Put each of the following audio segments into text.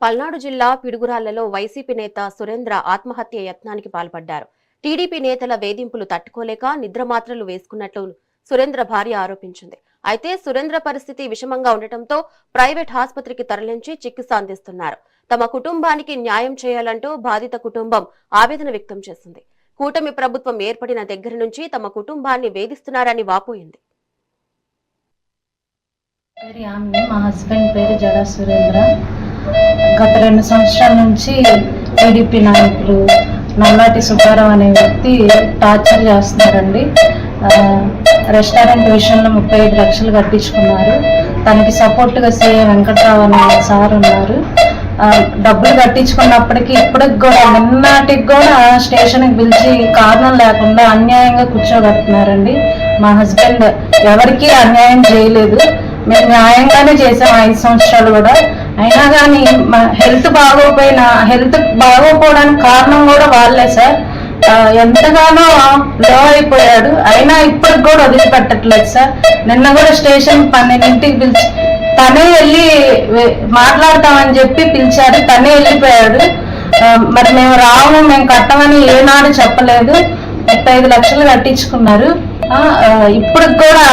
పల్నాడు జిల్లా పిడుగురాళ్లలో వైసీపీ నేత సురేంద్ర ఆత్మహత్య యత్నానికి పాల్పడ్డారు. టీడీపీ నేతల వేధింపులు తట్టుకోలేక నిద్రమాత్రలు వేసుకున్నట్లు సురేంద్ర భార్య ఆరోపించింది. అయితే సురేంద్ర పరిస్థితి విషమంగా ఉండటంతో ప్రైవేట్ ఆసుపత్రికి తరలించి చికిత్స అందిస్తున్నారు. తమ కుటుంబానికి న్యాయం చేయాలంటూ బాధిత కుటుంబం ఆవేదన వ్యక్తం చేసింది. కూటమి ప్రభుత్వం ఏర్పడిన దగ్గర నుంచి తమ కుటుంబాన్ని వేధిస్తున్నారని వాపోయింది. మా హస్బెండ్ పేరు జడా సురేంద్ర. గత 2 సంవత్సరాల నుంచి టీడీపీ నాయకులు నల్లాటి సుబ్బారావు అనే వ్యక్తి టార్చర్ చేస్తున్నారండి. రెస్టారెంట్ విషయంలో 35 లక్షలు కట్టించుకున్నారు. తనకి సపోర్ట్గా సీఏ వెంకట్రావు అనే సార్ ఉన్నారు. డబ్బులు కట్టించుకున్నప్పటికీ ఇప్పటికి కూడా నిన్నటికి కూడా స్టేషన్కి పిలిచి కారణం లేకుండా అన్యాయంగా కూర్చోబెడుతున్నారండి. మా హస్బెండ్ ఎవరికీ అన్యాయం చేయలేదు. మేము న్యాయంగానే చేసాం 5 సంవత్సరాలు కూడా. అయినా కానీ మా హెల్త్ బాగోపోవడానికి కారణం కూడా వాళ్ళే సార్. ఎంతగానో లో అయిపోయాడు. అయినా ఇప్పటికి కూడా వదిలిపెట్టట్లేదు సార్. నిన్న కూడా స్టేషన్ 12ంటికి పిలిచి తనే వెళ్ళి మాట్లాడతామని చెప్పి పిలిచారు. తనే వెళ్ళిపోయాడు. మరి మేము రాము, మేము కట్టమని ఏనాడు చెప్పలేదు. 35 లక్షలు కట్టించుకున్నారు. ఇప్పుడు కూడా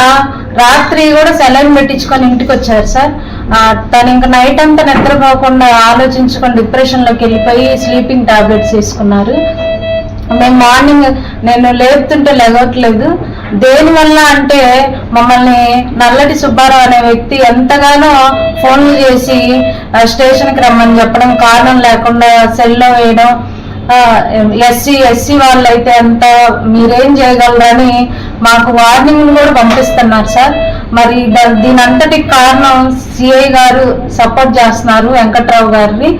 రాత్రి కూడా సెలైన్ పెట్టించుకొని ఇంటికి వచ్చారు సార్. తను ఇంకా నైట్ అంతా నిద్రపోకుండా ఆలోచించుకొని డిప్రెషన్లోకి వెళ్ళిపోయి స్లీపింగ్ టాబ్లెట్స్ తీసుకున్నారు. మేము మార్నింగ్ నేను లేపుతుంటే లెగవట్లేదు. దేనివల్ల అంటే మమ్మల్ని నల్లటి సుబ్బారావు అనే వ్యక్తి ఎంతగానో ఫోన్లు చేసి స్టేషన్కి రమ్మని చెప్పడం, కారణం లేకుండా సెల్లో వేయడం. ఎస్సీ వాళ్ళైతే అంత మీరేం చేయగలరని మాకు వార్నింగ్ కూడా పంపిస్తున్నారు సార్. మరి దీని అంతటికి కారణం సిఐ గారు సపోర్ట్ చేస్తున్నారు వెంకట్రావు గారిని.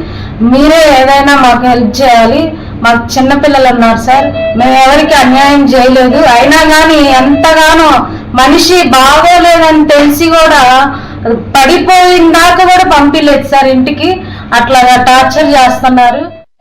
మీరే ఏదైనా మాకు హెల్ప్ చేయాలి. మాకు చిన్నపిల్లలు ఉన్నారు సార్. మేము ఎవరికి అన్యాయం చేయలేదు. అయినా కానీ ఎంతగానో మనిషి బాగోలేదని తెలిసి కూడా పడిపోయిన దాకా కూడా పంపించలేదు సార్ ఇంటికి. అట్లాగా టార్చర్ చేస్తున్నారు.